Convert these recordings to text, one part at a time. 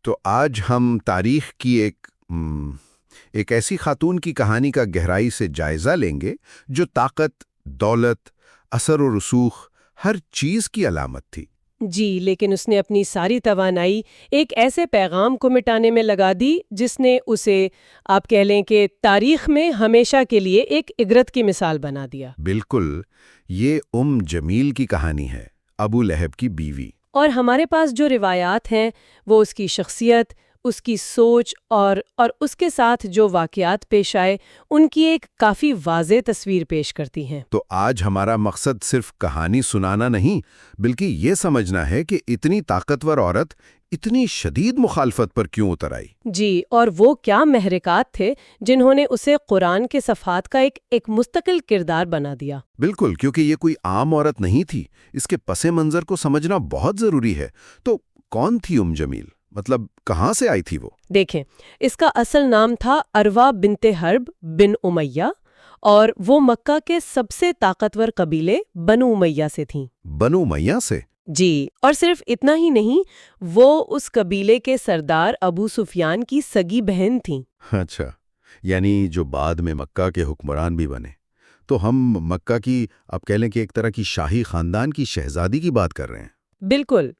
تو آج ہم تاریخ کی ایک ایسی خاتون کی کہانی کا گہرائی سے جائزہ لیں گے جو طاقت، دولت، اثر و رسوخ ہر چیز کی علامت تھی۔ جی، لیکن اس نے اپنی ساری توانائی ایک ایسے پیغام کو مٹانے میں لگا دی جس نے اسے، آپ کہہ لیں کہ تاریخ میں ہمیشہ کے لیے ایک عبرت کی مثال بنا دیا۔ بالکل، یہ جمیل کی کہانی ہے، ابو لہب کی بیوی۔ اور ہمارے پاس جو روایات ہیں وہ اس کی شخصیت، اس کی سوچ اور اس کے ساتھ جو واقعات پیش آئے ان کی ایک کافی واضح تصویر پیش کرتی ہیں۔ تو آج ہمارا مقصد صرف کہانی سنانا نہیں، بلکہ یہ سمجھنا ہے کہ اتنی طاقتور عورت اتنی شدید مخالفت پر کیوں اتر آئی۔ جی، اور وہ کیا محرکات تھے جنہوں نے اسے قرآن کے صفحات کا ایک مستقل کردار بنا دیا۔ بالکل، کیونکہ یہ کوئی عام عورت نہیں تھی، اس کے پس منظر کو سمجھنا بہت ضروری ہے۔ تو کون تھی جمیل؟ مطلب کہاں سے آئی تھی وہ؟ دیکھیں، اس کا اصل نام تھا اروا بنت حرب بن امیہ، اور وہ مکہ کے سب سے طاقتور قبیلے بنو امیہ سے تھیں۔ بنو امیہ سے؟ جی، اور صرف اتنا ہی نہیں، وہ اس قبیلے کے سردار ابو سفیان کی سگی بہن تھیں۔ اچھا، یعنی جو بعد میں مکہ کے حکمران بھی بنے۔ تو ہم مکہ کی، آپ کہہ لیں کہ ایک طرح کی شاہی خاندان کی شہزادی کی بات کر رہے ہیں۔ بالکل،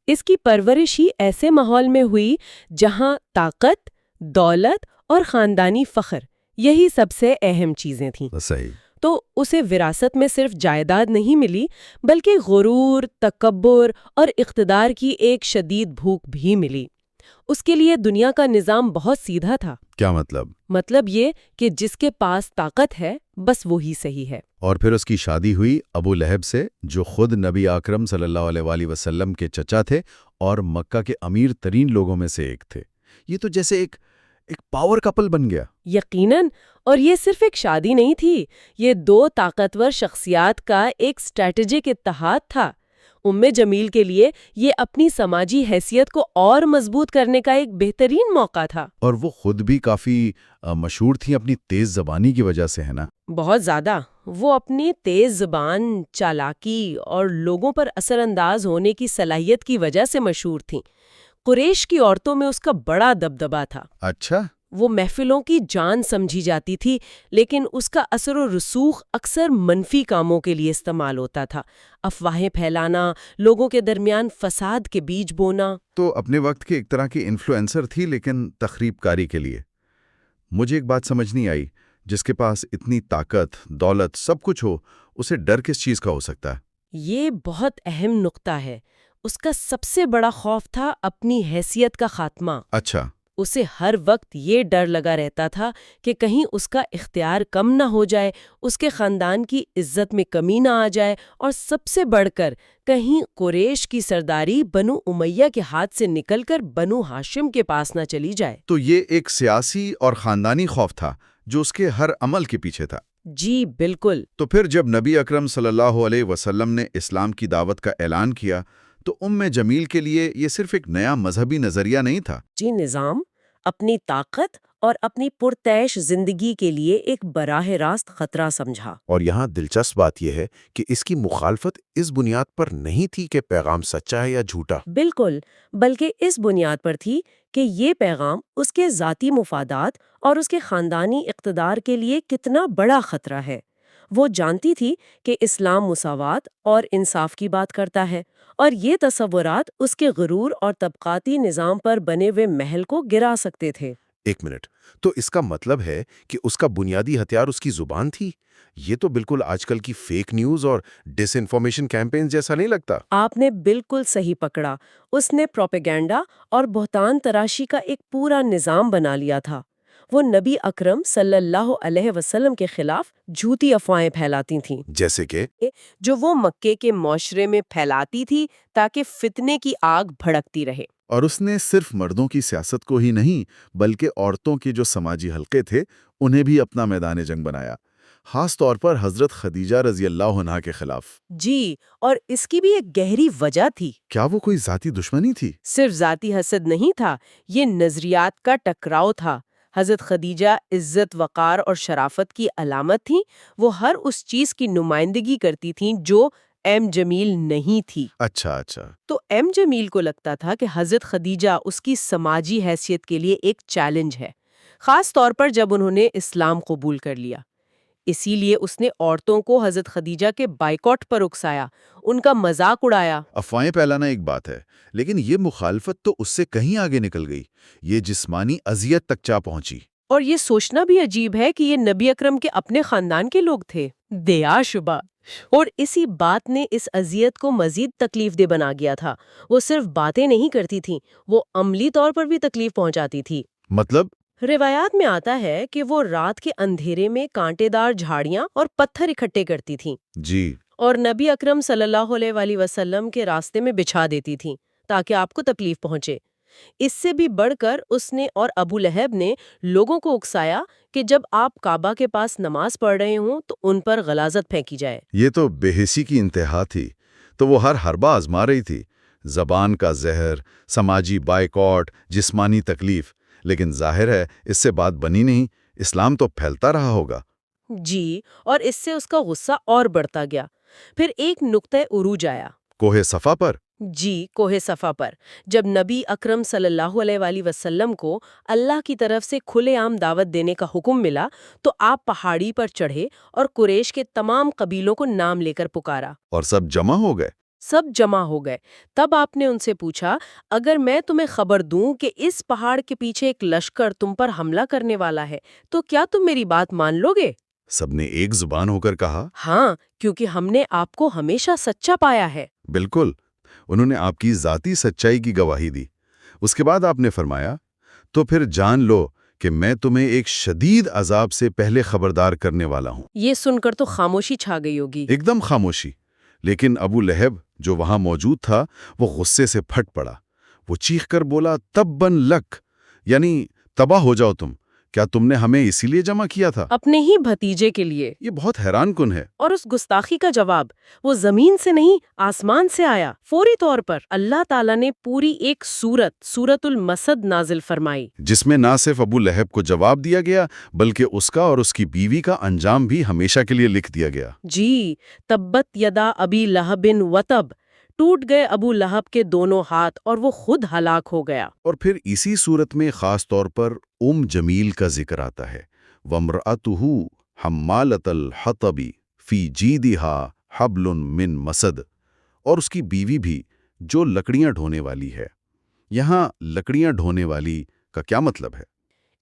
اس کی پرورش ہی ایسے ماحول میں ہوئی جہاں طاقت، دولت اور خاندانی فخر، یہی سب سے اہم چیزیں تھیں۔ صحیح۔ تو اسے وراثت میں صرف جائیداد نہیں ملی، بلکہ غرور، تکبر اور اقتدار کی ایک شدید بھوک بھی ملی۔ اس کے لیے دنیا کا نظام بہت سیدھا تھا۔ کیا مطلب؟ مطلب یہ کہ جس کے پاس طاقت ہے بس وہی صحیح ہے۔ اور پھر اس کی شادی ہوئی ابو لہب سے، جو خود نبی اکرم صلی اللہ علیہ وآلہ وسلم کے چچا تھے اور مکہ کے امیر ترین لوگوں میں سے ایک تھے۔ یہ تو جیسے ایک پاور کپل بن گیا۔ یقیناً، اور یہ صرف ایک شادی نہیں تھی، یہ دو طاقتور شخصیات کا ایک اسٹریٹجک اتحاد تھا۔ جمیل کے لیے یہ اپنی سماجی حیثیت کو اور مضبوط کرنے کا ایک بہترین موقع تھا۔ اور وہ خود بھی کافی مشہور تھی اپنی تیز زبانی کی وجہ سے، ہے نا؟ بہت زیادہ۔ وہ اپنی تیز زبان، چالاکی اور لوگوں پر اثر انداز ہونے کی صلاحیت کی وجہ سے مشہور تھیں۔ قریش کی عورتوں میں اس کا بڑا دبدبا تھا۔ اچھا۔ وہ محفلوں کی جان سمجھی جاتی تھی، لیکن اس کا اثر و رسوخ اکثر منفی کاموں کے لیے استعمال ہوتا تھا۔ افواہیں پھیلانا، لوگوں کے درمیان فساد کے بیج بونا۔ تو اپنے وقت کی ایک طرح کی انفلوئنسر تھی، لیکن تخریب کاری کے لیے۔ مجھے ایک بات سمجھ نہیں آئی، جس کے پاس اتنی طاقت، دولت، سب کچھ ہو، اسے ڈر کس چیز کا ہو سکتا ہے؟ یہ بہت اہم نقطہ ہے۔ اس کا سب سے بڑا خوف تھا اپنی حیثیت کا خاتمہ۔ اچھا۔ اسے ہر وقت یہ ڈر لگا رہتا تھا کہ کہیں اس کا اختیار کم نہ ہو جائے، اس کے خاندان کی عزت میں کمی نہ آ جائے، اور سب سے بڑھ کر کہیں قریش کی سرداری بنو امیہ کے ہاتھ سے نکل کر بنو ہاشم کے پاس نہ چلی جائے۔ تو یہ ایک سیاسی اور خاندانی خوف تھا جو اس کے ہر عمل کے پیچھے تھا۔ جی بالکل۔ تو پھر جب نبی اکرم صلی اللہ علیہ وسلم نے اسلام کی دعوت کا اعلان کیا تو جمیل کے لیے یہ صرف ایک نیا مذہبی نظریہ نہیں تھا۔ جی، نظام، اپنی طاقت اور اپنی پرتعیش زندگی کے لیے ایک براہ راست خطرہ سمجھا۔ اور یہاں دلچسپ بات یہ ہے کہ اس کی مخالفت اس بنیاد پر نہیں تھی کہ پیغام سچا ہے یا جھوٹا۔ بالکل، بلکہ اس بنیاد پر تھی کہ یہ پیغام اس کے ذاتی مفادات اور اس کے خاندانی اقتدار کے لیے کتنا بڑا خطرہ ہے۔ وہ جانتی تھی کہ اسلام مساوات اور انصاف کی بات کرتا ہے، اور یہ تصورات اس کے غرور اور طبقاتی نظام پر بنے ہوئے محل کو گرا سکتے تھے۔ ایک منٹ، تو اس کا مطلب ہے کہ اس کا بنیادی ہتھیار اس کی زبان تھی؟ یہ تو بالکل آج کل کی فیک نیوز اور ڈس انفارمیشن کیمپین جیسا نہیں لگتا۔ آپ نے بالکل صحیح پکڑا۔ اس نے پروپیگنڈا اور بہتان تراشی کا ایک پورا نظام بنا لیا تھا۔ وہ نبی اکرم صلی اللہ علیہ وسلم کے خلاف جھوٹی افواہیں پھیلاتی تھیں، جیسے کہ جو وہ مکے کے معاشرے میں پھیلاتی تھی تاکہ فتنے کی آگ بھڑکتی رہے۔ اور اس نے صرف مردوں کی سیاست کو ہی نہیں، بلکہ عورتوں کے جو سماجی حلقے تھے انہیں بھی اپنا میدان جنگ بنایا، خاص طور پر حضرت خدیجہ رضی اللہ عنہا کے خلاف۔ جی، اور اس کی بھی ایک گہری وجہ تھی۔ کیا وہ کوئی ذاتی دشمنی تھی؟ صرف ذاتی حسد نہیں تھا، یہ نظریات کا ٹکراؤ تھا۔ حضرت خدیجہ عزت، وقار اور شرافت کی علامت تھیں۔ وہ ہر اس چیز کی نمائندگی کرتی تھیں جو ایم جمیل نہیں تھی۔ اچھا اچھا۔ تو ایم جمیل کو لگتا تھا کہ حضرت خدیجہ اس کی سماجی حیثیت کے لیے ایک چیلنج ہے، خاص طور پر جب انہوں نے اسلام قبول کر لیا۔ اسی لیے اس نے عورتوں کو حضرت خدیجہ کے بائیکاٹ پر اکسایا، ان کا مذاق اڑایا۔ افواہیں پھیلانا ایک بات ہے، لیکن یہ مخالفت تو اس سے کہیں آگے نکل گئی، یہ جسمانی اذیت تک جا پہنچی۔ اور یہ سوچنا بھی عجیب ہے کہ یہ نبی اکرم کے اپنے خاندان کے لوگ تھے، دیا شبہ۔ اور اسی بات نے اس اذیت کو مزید تکلیف دہ بنا گیا تھا۔ وہ صرف باتیں نہیں کرتی تھیں، وہ عملی طور پر بھی تکلیف پہنچاتی تھی۔ مطلب؟ روایات میں آتا ہے کہ وہ رات کے اندھیرے میں کانٹے دار جھاڑیاں اور پتھر اکٹھے کرتی تھیں جی۔ اور نبی اکرم صلی اللہ علیہ وآلہ وسلم کے راستے میں بچھا دیتی تھیں تاکہ آپ کو تکلیف پہنچے۔ اس سے بھی بڑھ کر اس نے اور ابو لہب نے لوگوں کو اکسایا کہ جب آپ کعبہ کے پاس نماز پڑھ رہے ہوں تو ان پر غلاظت پھینکی جائے۔ یہ تو بے حسی کی انتہا تھی۔ تو وہ ہر حربہ آزما رہی تھی، زبان کا زہر، سماجی بائیکاٹ، جسمانی تکلیف، لیکن ظاہر ہے اس سے بات بنی نہیں، اسلام تو پھیلتا رہا ہوگا۔ جی، اور اس سے اس کا غصہ اور بڑھتا گیا۔ پھر ایک نقطہ عروج آیا۔ کوہ صفا پر؟ جی، کوہ صفا پر، جب نبی اکرم صلی اللہ علیہ وآلہ وسلم کو اللہ کی طرف سے کھلے عام دعوت دینے کا حکم ملا تو آپ پہاڑی پر چڑھے اور قریش کے تمام قبیلوں کو نام لے کر پکارا۔ اور سب جمع ہو گئے؟ سب جمع ہو گئے۔ تب آپ نے ان سے پوچھا، اگر میں تمہیں خبر دوں کہ اس پہاڑ کے پیچھے ایک لشکر تم پر حملہ کرنے والا ہے تو کیا تم میری بات مان لو گے؟ سب نے ایک زبان ہو کر کہا، ہاں، کیونکہ ہم نے آپ کو ہمیشہ سچا پایا ہے۔ بالکل۔ انہوں نے آپ کی ذاتی سچائی کی گواہی دی۔ اس کے بعد آپ نے فرمایا، تو پھر جان لو کہ میں تمہیں ایک شدید عذاب سے پہلے خبردار کرنے والا ہوں۔ یہ سن کر تو خاموشی چھا گئی ہوگی۔ ایک دم خاموشی۔ لیکن ابو لہب جو وہاں موجود تھا وہ غصے سے پھٹ پڑا۔ وہ چیخ کر بولا، تباً لک، یعنی تباہ ہو جاؤ تم، کیا تم نے ہمیں اسی لیے جمع کیا تھا؟ اپنے ہی بھتیجے کے لیے۔ یہ بہت حیران کن ہے۔ اور اس گستاخی کا جواب وہ زمین سے نہیں آسمان سے آیا۔ فوری طور پر اللہ تعالیٰ نے پوری ایک سورت المسد نازل فرمائی، جس میں نہ صرف ابو لہب کو جواب دیا گیا بلکہ اس کا اور اس کی بیوی کا انجام بھی ہمیشہ کے لیے لکھ دیا گیا۔ جی، تبت یدا ابی لہب وتب، ٹوٹ گئے ابو لہب کے دونوں ہاتھ اور وہ خود ہلاک ہو گیا۔ اور پھر اسی صورت میں خاص طور پر جمیل کا ذکر آتا ہے، وَامْرَأَتُهُ حَمَّالَةَ الْحَطَبِ فِي جِيدِهَا حَبْلٌ مِّن مَّسَدٍ، اور اس کی بیوی بھی جو لکڑیاں ڈھونے والی ہے۔ یہاں لکڑیاں ڈھونے والی کا کیا مطلب ہے؟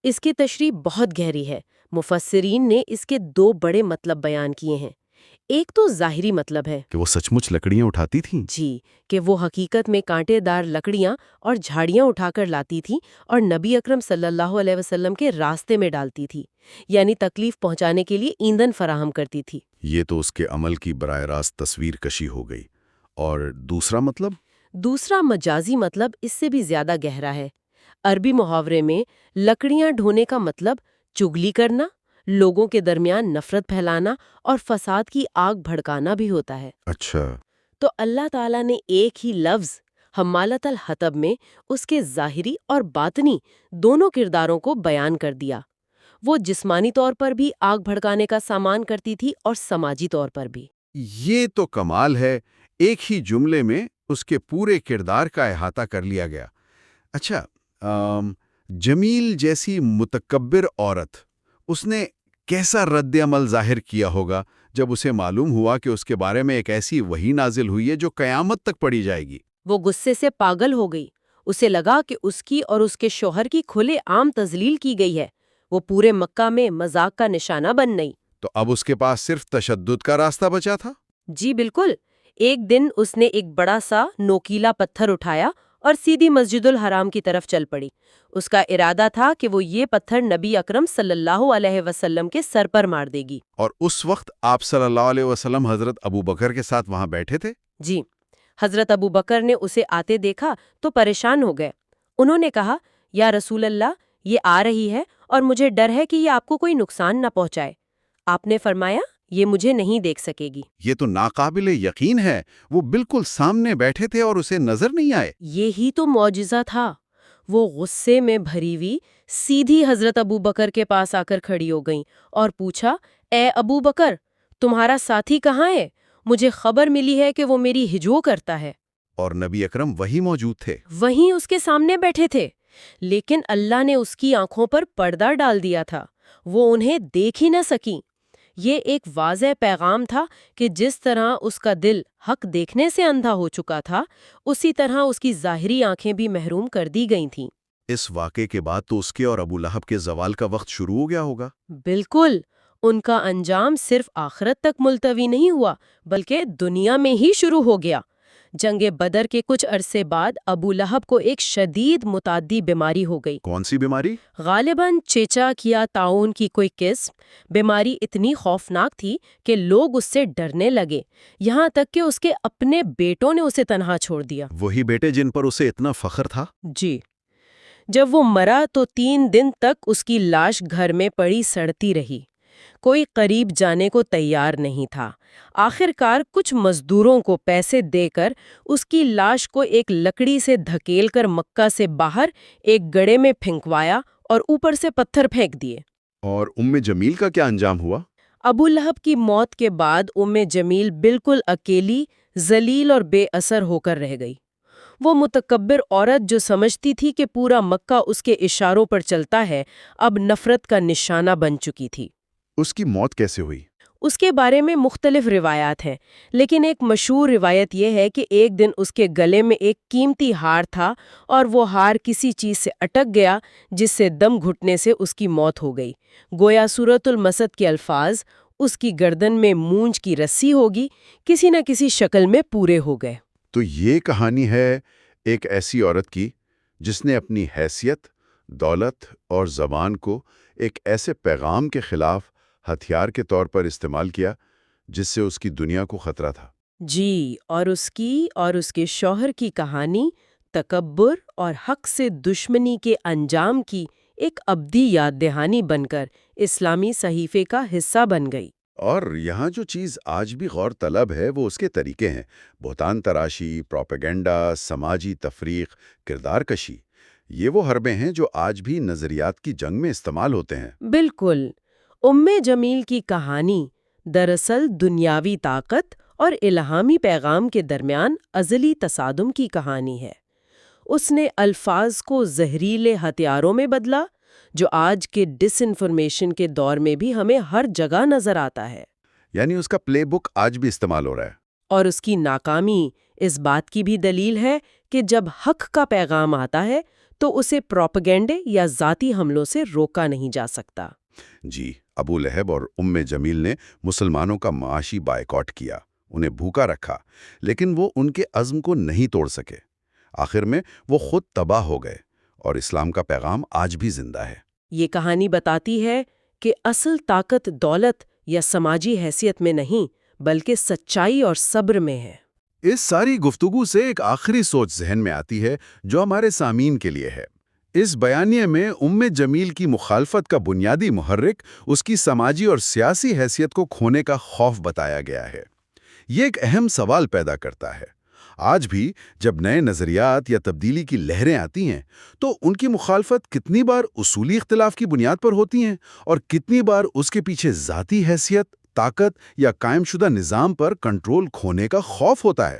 اس کی تشریح بہت گہری ہے۔ مفسرین نے اس کے دو بڑے مطلب بیان کیے ہیں۔ ایک تو ظاہری مطلب ہے کہ وہ سچ مچ لکڑیاں اٹھاتی تھیں؟ جی، کہ وہ حقیقت میں کانٹے دار لکڑیاں اور جھاڑیاں اٹھا کر لاتی تھی اور نبی اکرم صلی اللہ علیہ وسلم کے راستے میں ڈالتی تھی، یعنی تکلیف پہنچانے کے لیے ایندھن فراہم کرتی تھی۔ یہ تو اس کے عمل کی براہ راست تصویر کشی ہو گئی۔ اور دوسرا مطلب؟ دوسرا مجازی مطلب اس سے بھی زیادہ گہرا ہے۔ عربی محاورے میں لکڑیاں ڈھونے کا مطلب چگلی کرنا، لوگوں کے درمیان نفرت پھیلانا اور فساد کی آگ بھڑکانا بھی ہوتا ہے۔ اچھا۔ تو اللہ تعالیٰ نے ایک ہی لفظ حمالۃ الحطب میں اس کے ظاہری اور باطنی دونوں کرداروں کو بیان کر دیا۔ وہ جسمانی طور پر بھی آگ بھڑکانے کا سامان کرتی تھی اور سماجی طور پر بھی۔ یہ تو کمال ہے، ایک ہی جملے میں اس کے پورے کردار کا احاطہ کر لیا گیا۔ اچھا، جمیل جیسی متکبر عورت، اس نے کیسا رد عمل ظاہر کیا ہوگا جب اسے معلوم ہوا کہ اس کے بارے میں ایک ایسی وحی نازل ہوئی ہے جو قیامت تک پڑھی جائے گی؟ وہ غصے سے پاگل ہو گئی۔ اسے لگا کہ اس کی اور اس کے شوہر کی کھلے عام تذلیل کی گئی ہے۔ وہ پورے مکہ میں مذاق کا نشانہ بن گئی۔ تو اب اس کے پاس صرف تشدد کا راستہ بچا تھا؟ جی بالکل۔ ایک دن اس نے ایک بڑا سا نوکیلا پتھر اٹھایا اور سیدھی مسجد الحرام کی طرف چل پڑی۔ اس کا ارادہ تھا کہ وہ یہ پتھر نبی اکرم صلی اللہ علیہ وسلم کے سر پر مار دے گی۔ اور اس وقت آپ صلی اللہ علیہ وسلم حضرت ابو بکر کے ساتھ وہاں بیٹھے تھے؟ جی، حضرت ابو بکر نے اسے آتے دیکھا تو پریشان ہو گئے۔ انہوں نے کہا، یا رسول اللہ، یہ آ رہی ہے اور مجھے ڈر ہے کہ یہ آپ کو کوئی نقصان نہ پہنچائے۔ آپ نے فرمایا، یہ مجھے نہیں دیکھ سکے گی۔ یہ تو ناقابل یقین ہے، وہ بالکل سامنے بیٹھے تھے اور اسے نظر نہیں آئے۔ یہی تو معجزہ تھا۔ وہ غصے میں بھری ہوئی سیدھی حضرت ابو بکر کے پاس آ کر کھڑی ہو گئیں اور پوچھا، اے ابو بکر، تمہارا ساتھی کہاں ہے؟ مجھے خبر ملی ہے کہ وہ میری ہجو کرتا ہے۔ اور نبی اکرم وہی موجود تھے۔ وہیں اس کے سامنے بیٹھے تھے، لیکن اللہ نے اس کی آنکھوں پر پردہ ڈال دیا تھا، وہ انہیں دیکھ ہی نہ سکیں۔ یہ ایک واضح پیغام تھا کہ جس طرح اس کا دل حق دیکھنے سے اندھا ہو چکا تھا، اسی طرح اس کی ظاہری آنکھیں بھی محروم کر دی گئی تھیں۔ اس واقعے کے بعد تو اس کے اور ابو لہب کے زوال کا وقت شروع ہو گیا ہوگا۔ بالکل، ان کا انجام صرف آخرت تک ملتوی نہیں ہوا بلکہ دنیا میں ہی شروع ہو گیا۔ جنگ بدر کے کچھ عرصے بعد ابو لہب کو ایک شدید متعدی بیماری ہو گئی۔ کون سی بیماری؟ غالباً چیچک یا طاعون کی کوئی قسم۔ بیماری اتنی خوفناک تھی کہ لوگ اس سے ڈرنے لگے، یہاں تک کہ اس کے اپنے بیٹوں نے اسے تنہا چھوڑ دیا۔ وہی بیٹے جن پر اسے اتنا فخر تھا؟ جی، جب وہ مرا تو 3 دن تک اس کی لاش گھر میں پڑی سڑتی رہی۔ کوئی قریب جانے کو تیار نہیں تھا۔ آخر کار کچھ مزدوروں کو پیسے دے کر اس کی لاش کو ایک لکڑی سے دھکیل کر مکہ سے باہر ایک گڑھے میں پھینکوایا اور اوپر سے پتھر پھینک دیے۔ اور جمیل کا کیا انجام ہوا؟ ابو لہب کی موت کے بعد جمیل بالکل اکیلی، ذلیل اور بے اثر ہو کر رہ گئی۔ وہ متکبر عورت جو سمجھتی تھی کہ پورا مکہ اس کے اشاروں پر چلتا ہے، اب نفرت کا نشانہ بن چکی تھی۔ اس کی موت کیسے ہوئی؟ اس کے بارے میں مختلف روایات ہیں، لیکن ایک مشہور روایت یہ ہے کہ ایک دن اس کے گلے میں ایک قیمتی ہار تھا اور وہ ہار کسی چیز سے اٹک گیا جس سے دم گھٹنے سے اس کی موت ہو گئی۔ گویا سورۃ المسد کے الفاظ اس کی گردن میں مونج کی رسی ہوگی کسی نہ کسی شکل میں پورے ہو گئے۔ تو یہ کہانی ہے ایک ایسی عورت کی جس نے اپنی حیثیت، دولت اور زبان کو ایک ایسے پیغام کے خلاف ہتھیار کے طور پر استعمال کیا جس سے اس کی دنیا کو خطرہ تھا۔ جی، اور اس کے شوہر کی کہانی تکبر اور حق سے دشمنی کے انجام کی ایک ابدی یاد دہانی بن کر اسلامی صحیفے کا حصہ بن گئی۔ اور یہاں جو چیز آج بھی غور طلب ہے وہ اس کے طریقے ہیں، بہتان تراشی، پروپیگنڈا، سماجی تفریق، کردار کشی۔ یہ وہ حربے ہیں جو آج بھی نظریات کی جنگ میں استعمال ہوتے ہیں۔ بالکل، جمیل کی کہانی دراصل دنیاوی طاقت اور الہامی پیغام کے درمیان ازلی تصادم کی کہانی ہے۔ اس نے الفاظ کو زہریلے ہتھیاروں میں بدلا، جو آج کے ڈس انفارمیشن کے دور میں بھی ہمیں ہر جگہ نظر آتا ہے۔ یعنی اس کا پلے بک آج بھی استعمال ہو رہا ہے۔ اور اس کی ناکامی اس بات کی بھی دلیل ہے کہ جب حق کا پیغام آتا ہے تو اسے پروپیگنڈے یا ذاتی حملوں سے روکا نہیں جا سکتا۔ جی، ابو لہب اور جمیل نے مسلمانوں کا معاشی بائیکاٹ کیا، انہیں بھوکا رکھا، لیکن وہ ان کے عزم کو نہیں توڑ سکے۔ آخر میں وہ خود تباہ ہو گئے اور اسلام کا پیغام آج بھی زندہ ہے۔ یہ کہانی بتاتی ہے کہ اصل طاقت دولت یا سماجی حیثیت میں نہیں بلکہ سچائی اور صبر میں ہے۔ اس ساری گفتگو سے ایک آخری سوچ ذہن میں آتی ہے جو ہمارے سامعین کے لیے ہے۔ اس بیانیے میں جمیل کی مخالفت کا بنیادی محرک اس کی سماجی اور سیاسی حیثیت کو کھونے کا خوف بتایا گیا ہے۔ یہ ایک اہم سوال پیدا کرتا ہے، آج بھی جب نئے نظریات یا تبدیلی کی لہریں آتی ہیں تو ان کی مخالفت کتنی بار اصولی اختلاف کی بنیاد پر ہوتی ہیں اور کتنی بار اس کے پیچھے ذاتی حیثیت، طاقت یا قائم شدہ نظام پر کنٹرول کھونے کا خوف ہوتا ہے۔